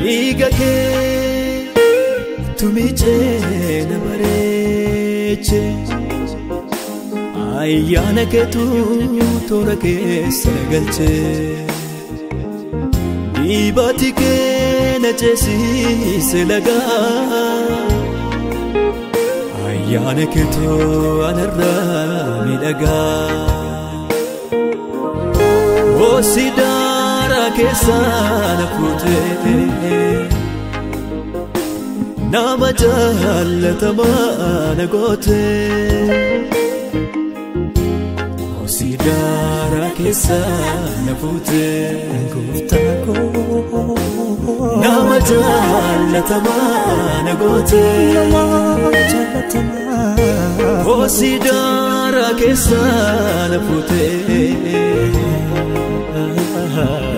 Igake tumiche na bareche ayyana ke tu tora ke saragalche ibati ke na chesi se laga ayyana ke tu anarra milaga o sidara ke sana pute nama jallata mana gote o sidara ke sana pute goftako nama jallata mana gote o sidara ke sana pute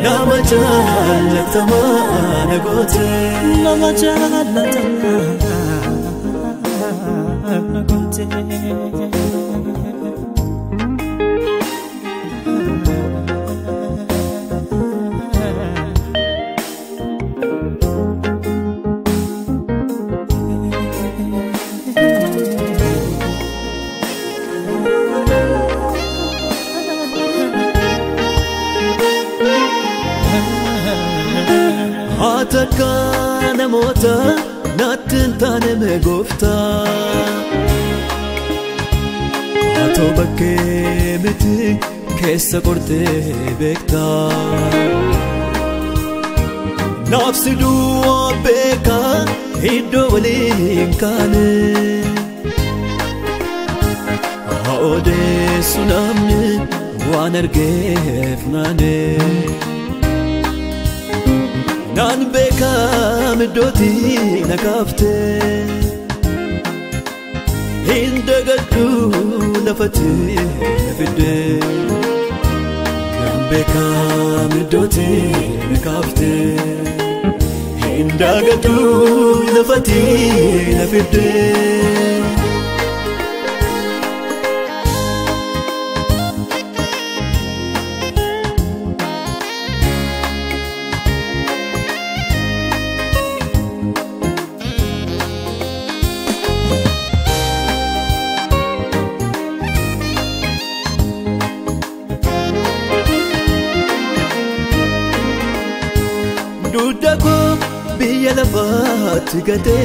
nama jallata mana gote nama jallata mana gote Atakana mota natintane me gofta ato bakke miti kessa korte bekta nafsi duwa beka hiddo walinkane aode sunamni wanergefnane nan beka midoti nakafte hindagadu nafati nafide nan beka midoti nakafte hindagadu nafati nafide Dudako biya lafat gate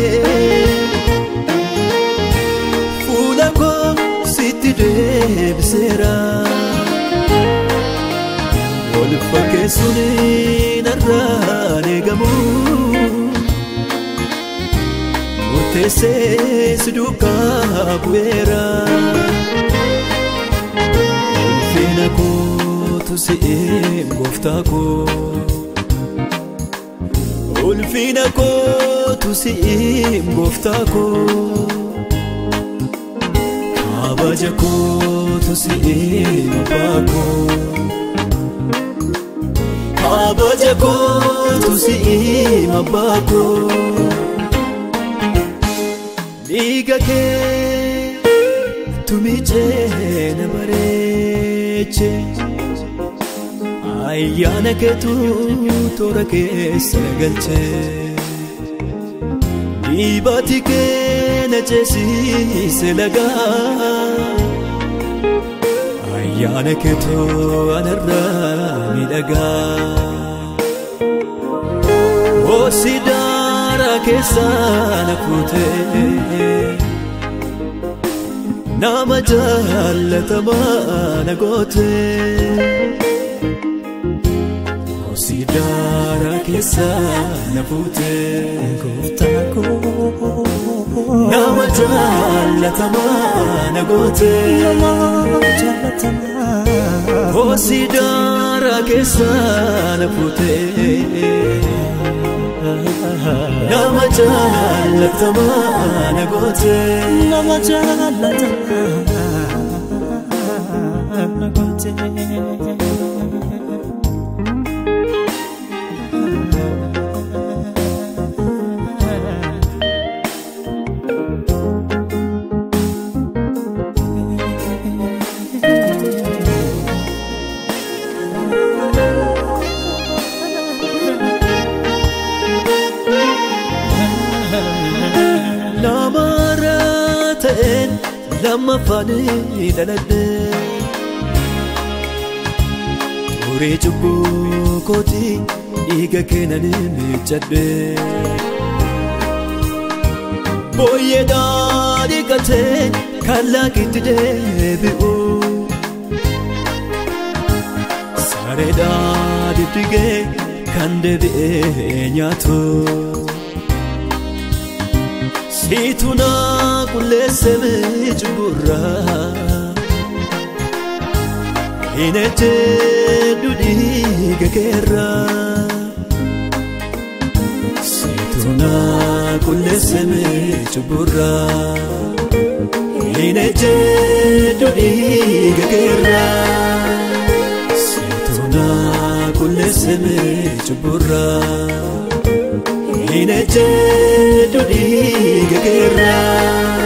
Fulako siti debsera Wolfake suni narrane gamu Utese siduka buera Wolfinako tusiim goftako Ulfinako tusiim goftako Kabajako tusiim abako Kabajako tusiim abako Nigake tumiche na bareche ayyana ke tu tora ke saragalche ibati ke na chesi se laga ayyana ke tu anarra milaga o sidara ke sana pute nama jallata mana gote sidara ke sana pute goftako nama jallata mana gote o Sidara kesana pute Nama jalata mana gote Nama jalata mana gote Lama fani dalade Ture chubbu koti iga kenani michade Boye dari kate kala kitide biu Sare dari tige kande bi nyato Situna kulle seme chubura Inete dudi gekera Situna kulle seme chubura Inete dudi gekera Situna kulle seme chubura Inete dudi gekera